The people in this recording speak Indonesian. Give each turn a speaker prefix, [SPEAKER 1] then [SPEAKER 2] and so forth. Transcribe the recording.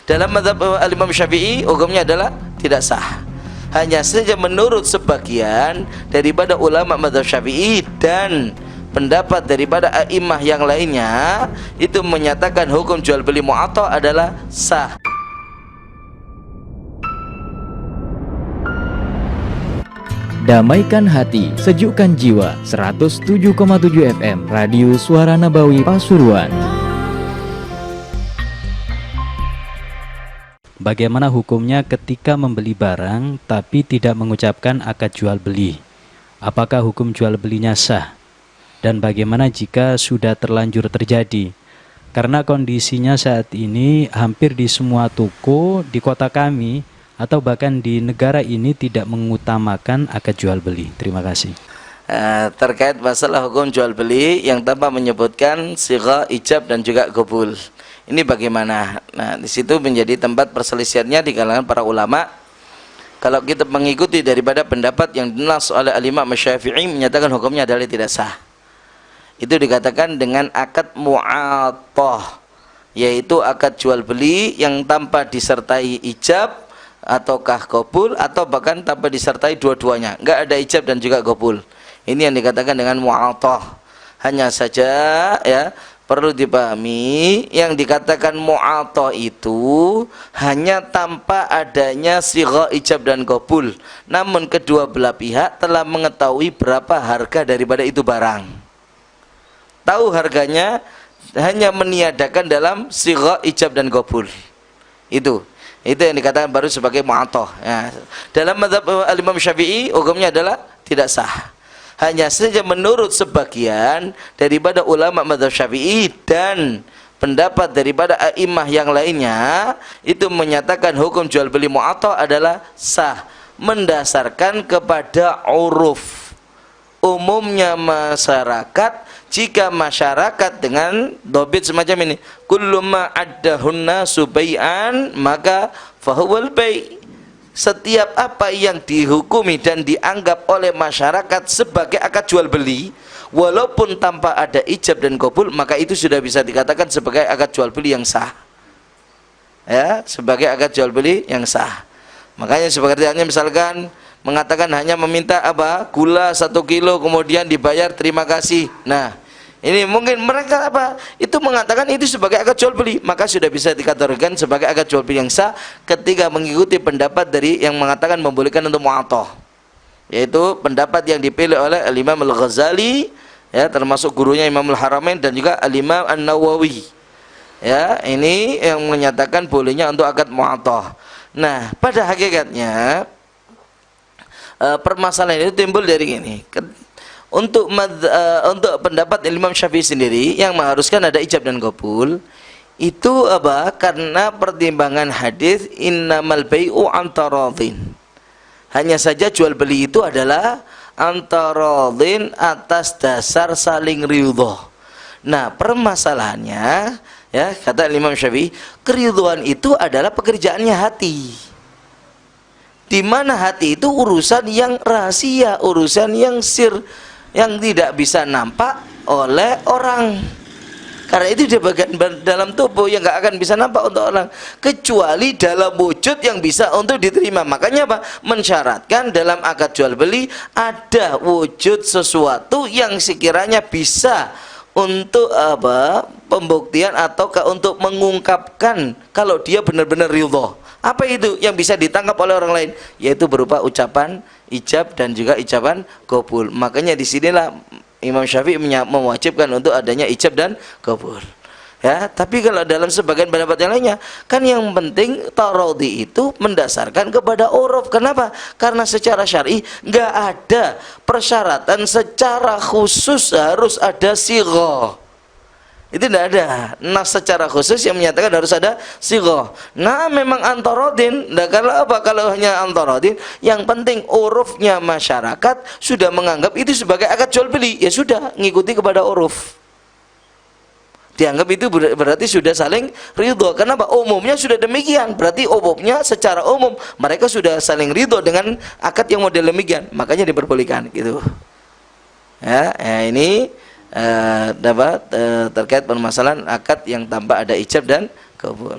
[SPEAKER 1] Dalam mazhab Imam Syafi'i hukumnya adalah tidak sah. Hanya saja menurut sebagian daripada ulama mazhab Syafi'i dan pendapat daripada a'immah yang lainnya itu menyatakan hukum jual beli mu'athah adalah sah.
[SPEAKER 2] Damaikan hati, sejukkan jiwa. 107,7 FM Radio Suara Nabawi Pasuruan.
[SPEAKER 3] Bagaimana hukumnya ketika membeli barang tapi tidak mengucapkan akad jual beli? Apakah hukum jual belinya sah? Dan bagaimana jika sudah terlanjur terjadi? Karena kondisinya saat ini hampir di semua toko di kota kami atau bahkan di negara ini tidak mengutamakan akad jual beli. Terima kasih.
[SPEAKER 1] Terkait masalah hukum jual beli yang tanpa menyebutkan sigha ijab dan juga qabul. Ini bagaimana? Nah, di situ menjadi tempat perselisihannya di kalangan para ulama. Kalau kita mengikuti daripada pendapat yang dinas oleh Al-Imam Syafi'i menyatakan hukumnya adalah tidak sah. Itu dikatakan dengan akad mu'athah, yaitu akad jual beli yang tanpa disertai ijab ataukah qabul atau bahkan tanpa disertai dua-duanya. Enggak ada ijab dan juga qabul. Ini yang dikatakan dengan mu'athah. Hanya saja ya perlu dipahami yang dikatakan mu'athah itu hanya tanpa adanya sigha ijab dan qabul. Namun kedua belah pihak telah mengetahui berapa harga daripada itu barang. Tahu harganya, hanya meniadakan dalam sigha ijab dan qabul. Itu yang dikatakan baru sebagai mu'athah. Ya. Dalam mazhab Imam Syafi'i hukumnya adalah tidak sah. Hanya saja menurut sebagian daripada ulama mazhab Syafi'i dan pendapat daripada a'immah yang lainnya itu menyatakan hukum jual beli mu'athah adalah sah mendasarkan kepada uruf umumnya masyarakat. Jika masyarakat dengan dobit semacam ini, kullu ma addahunna subai'an maka fahuwal bai'. Setiap apa yang dihukumi dan dianggap oleh masyarakat sebagai akad jual beli walaupun tanpa ada ijab dan qabul, maka itu sudah bisa dikatakan sebagai akad jual beli yang sah. Ya, sebagai akad jual beli yang sah. Makanya seperti hanya misalkan mengatakan hanya meminta apa? Gula 1 kilo kemudian dibayar terima kasih. Nah, ini mungkin mereka apa? Itu mengatakan itu sebagai akad jual beli, maka sudah bisa dikategorikan sebagai akad jual beli yang sah ketika mengikuti pendapat dari yang mengatakan membolehkan untuk mu'athah. Yaitu pendapat yang dipilih oleh Al-Imam Al-Ghazali ya, termasuk gurunya Imam Al-Haramain dan juga Al-Imam An-Nawawi. Ya, ini yang menyatakan bolehnya untuk akad mu'athah. Nah, pada hakikatnya permasalahan itu timbul dari ini. Untuk pendapat Imam Syafi'i sendiri yang mengharuskan ada ijab dan qabul itu apa? Karena pertimbangan hadis innamal bai'u antaradhin. Hanya saja jual beli itu adalah antaradhin atas dasar saling ridha. Nah, permasalahannya ya kata Imam Syafi'i, keridhaan itu adalah pekerjaannya hati. Di mana hati itu urusan yang rahasia, urusan yang sir, yang tidak bisa nampak oleh orang. Karena itu di bagian dalam tubuh yang nggak akan bisa nampak untuk orang kecuali dalam wujud yang bisa untuk diterima. Makanya apa? Mensyaratkan dalam akad jual beli ada wujud sesuatu yang sekiranya bisa untuk apa? Pembuktian atau untuk mengungkapkan kalau dia benar-benar ridha. Apa itu yang bisa ditangkap oleh orang lain? Yaitu berupa ucapan ijab dan juga ijaban qabul. Makanya disinilah Imam Syafi'i mewajibkan untuk adanya ijab dan qabul. Ya, tapi kalau dalam sebagian pendapat yang lainnya, kan yang penting taradhi itu mendasarkan kepada uruf. Kenapa? Karena secara syar'i nggak ada persyaratan secara khusus harus ada sigha. Itu tidak ada nas secara khusus yang menyatakan harus ada sigha. Nah, memang antaradin. Nah, kalau apa? Kalau hanya antaradin, yang penting urufnya masyarakat sudah menganggap itu sebagai akad jual beli. Ya sudah, ngikuti kepada uruf. Dianggap itu berarti sudah saling ridho. Kenapa? Umumnya sudah demikian. Berarti umumnya secara umum mereka sudah saling ridho dengan akad yang model demikian. Makanya diperbolehkan gitu. Ya ini dapat terkait permasalahan akad yang tanpa ada ijab dan qabul.